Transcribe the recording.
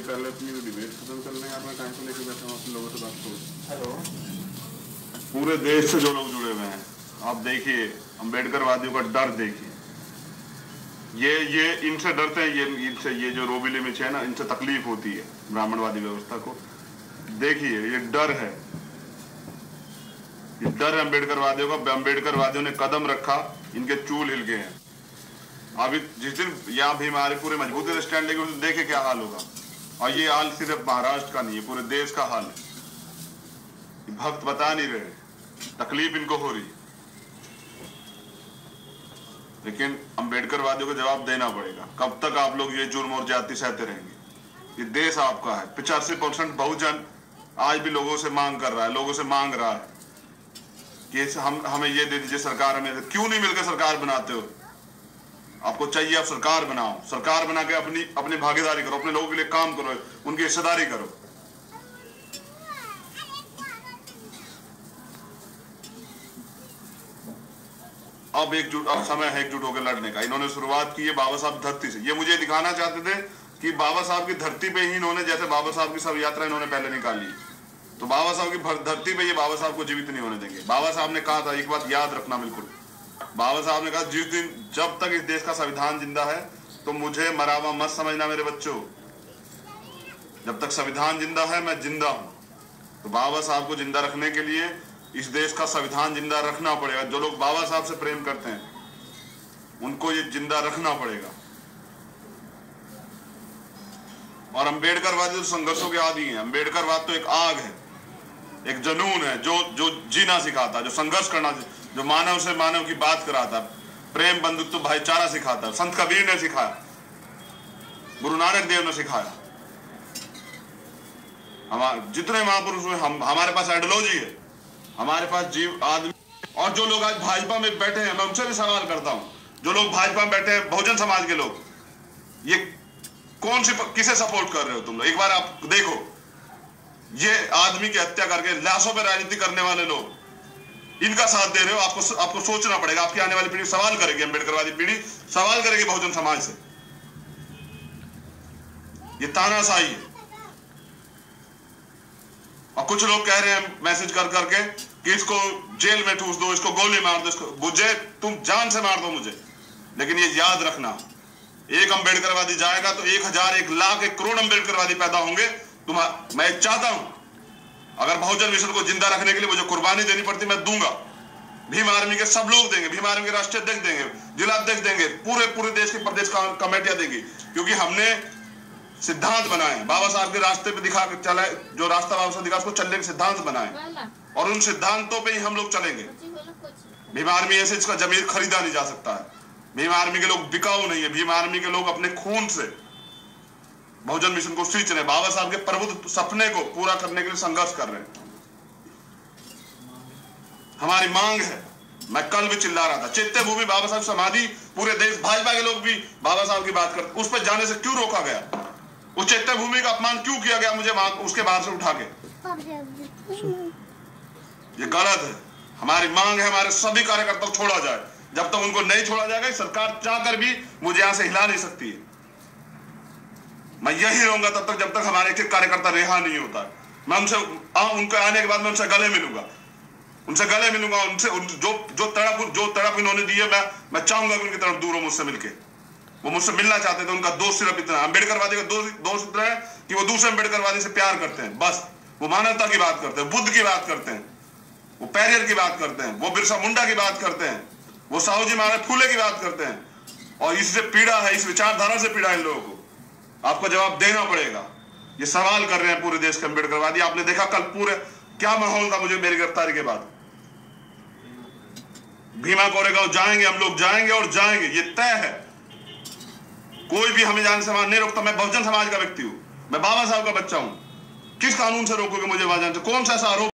पहले अपनी डिबेट खत्म कर लें। आपने टाइम को लेकर बैठा हूँ, अपने लोगों से बात करो। हेलो, पूरे देश से जो लोग जुड़े हुए हैं, आप देखिए अम्बेडकर वादियों का डर देखिए। ये इनसे डरते हैं, इनसे ये जो रोबिली मिच है ना, इनसे तकलीफ होती है ब्राह्मणवादी व्यवस्था को। देखिए ये डर है, ये डर है अम्बेडकर वादियों का। अम्बेडकर वादियों ने कदम रखा, इनके चूल हिल गए हैं। अभी जिस दिन यहाँ भी हमारे पूरे मजबूती से स्टैंड लेंगे, उस दिन देखे क्या हाल होगा। और ये हाल सिर्फ महाराष्ट्र का नहीं है, पूरे देश का हाल है। भक्त बता नहीं रहे, तकलीफ इनको हो रही, लेकिन अम्बेडकर वादियों को जवाब देना पड़ेगा। कब तक आप लोग ये जुर्म और जाति सहते रहेंगे? ये देश आपका है। 85% बहुजन आज भी लोगों से मांग कर रहा है, लोगों से मांग रहा है कि हमें ये दे दीजिए सरकार। हमें क्यों नहीं मिलकर सरकार बनाते हो? आपको चाहिए आप सरकार बनाओ, सरकार बना के अपनी भागीदारी करो, अपने लोगों के लिए काम करो, उनकी हिस्सेदारी करो। अब समय है एकजुट होकर लड़ने का। इन्होंने शुरुआत की है बाबा साहब धरती से। ये मुझे दिखाना चाहते थे कि बाबा साहब की धरती पे ही इन्होंने, जैसे बाबा साहब की सब यात्रा इन्होंने पहले निकाली, तो बाबा साहब की धरती पे ये बाबा साहब को जीवित नहीं होने देंगे। बाबा साहब ने कहा था, एक बात याद रखना बिल्कुल, बाबा साहब ने कहा जिस दिन, जब तक इस देश का संविधान जिंदा है तो मुझे मरा हुआ मत समझना मेरे बच्चों। जब तक संविधान जिंदा है मैं जिंदा हूं। तो बाबा साहब को जिंदा रखने के लिए इस देश का संविधान जिंदा रखना पड़ेगा। जो लोग बाबा साहब से प्रेम करते हैं उनको ये जिंदा रखना पड़ेगा। और अम्बेडकरवादी तो संघर्षों के आदी हैं। अम्बेडकरवाद तो एक आग है, एक जुनून है जो जीना सिखाता, जो संघर्ष करना, जो मानव से मानव की बात कराता, प्रेम बंधुत्व तो भाईचारा सिखाता। संत कबीर ने सिखाया, गुरु नानक देव ने सिखाया। हमारे जितने महापुरुष हुए, हमारे पास आइडियोलॉजी है, हमारे पास जीव आदमी। और जो लोग आज भाजपा में बैठे हैं, मैं उनसे भी सवाल करता हूं, जो लोग भाजपा में बैठे हैं, बहुजन समाज के लोग, ये किसे सपोर्ट कर रहे हो तुम लोग? एक बार आप देखो, ये आदमी की हत्या करके लाशों पर राजनीति करने वाले लोग, इनका साथ दे रहे हो। आपको सोचना पड़ेगा। आपकी आने वाली पीढ़ी सवाल करेगी, अम्बेडकरवादी पीढ़ी सवाल करेगी बहुजन समाज से। ये तानाशाही है। और कुछ लोग कह रहे हैं मैसेज कर करके कि इसको जेल में ठूस दो, इसको गोली मार दो, इसको मुझे तुम जान से मार दो मुझे। लेकिन ये याद रखना, एक अम्बेडकरवादी जाएगा तो 1000, 1 लाख, 1 करोड़ अम्बेडकरवादी पैदा होंगे। मैं चाहता हूं, अगर बहुजन मिशन को जिंदा रखने के लिए मुझे कुर्बानी देनी पड़ती मैं दूंगा। भीम आर्मी के सब लोग देंगे, भीम आर्मी के राष्ट्रीय अध्यक्ष देंगे, जिला अध्यक्ष देंगे, पूरे देश की प्रदेश कमेटियां देंगी। क्योंकि हमने सिद्धांत बनाए, बाबा साहब के रास्ते पे दिखा के चले, जो रास्ता बाबा साहब दिखा उसको चलने के सिद्धांत बनाए, और उन सिद्धांतों पे ही हम लोग चलेंगे। भीम आर्मी ऐसे इसका जमीर खरीदा नहीं जा सकता है। भीम आर्मी के लोग बिकाऊ नहीं है। भीम आर्मी के लोग अपने खून से बहुजन मिशन को सींच रहे, बाबा साहब के प्रबुद्ध सपने को पूरा करने के लिए संघर्ष कर रहे हैं। हमारी मांग है, मैं कल भी चिल्ला रहा था, चैत्य भूमि बाबा साहब समाधि, पूरे देश भाजपा के लोग भी बाबा साहब की बात करते, उस पर जाने से क्यों रोका गया? उस चैत्य भूमि का अपमान क्यों किया गया मुझे उसके बाहर से उठा के? ये गलत है। हमारी मांग है, हमारे सभी कार्यकर्ताओं को छोड़ा जाए। जब तक उनको नहीं छोड़ा जाएगा, सरकार चाहकर भी मुझे यहां से हिला नहीं सकती है। मैं यही रहूंगा तब तक, जब तक हमारे एक कार्यकर्ता रिहा नहीं होता। मैं उनके आने के बाद मैं उनसे गले मिलूंगा, उनसे जो तड़प इन्होंने दी है, मैं चाहूंगा कि उनकी तरफ दूर हो मुझसे मिलके। वो मुझसे मिलना चाहते थे। उनका दोष सिर्फ इतना, अम्बेडकरवादी का दोष इतना है कि वो दूसरे अम्बेडकरवादी से प्यार करते हैं, बस। वो मानवता की बात करते हैं, बुद्ध की बात करते हैं, वो पेरियर की बात करते हैं, वो बिरसा मुंडा की बात करते हैं, वो साहू जी महाराज फूले की बात करते हैं। और इससे पीड़ा है, इस विचारधारा से पीड़ा है इन लोगों को। आपको जवाब देना पड़ेगा। ये सवाल कर रहे हैं पूरे देश के अम्बेडकरवादी। आपने देखा कल पूरे क्या माहौल था मुझे मेरी गिरफ्तारी के बाद। भीमा कोरेगांव जाएंगे, हम लोग जाएंगे और जाएंगे, ये तय है। कोई भी हमें जाने से वहां नहीं रोकता। मैं बहुजन समाज का व्यक्ति हूं, मैं बाबा साहब का बच्चा हूं। किस कानून से रोकोगे मुझे वहां जाने से? कौन सा ऐसा आरोप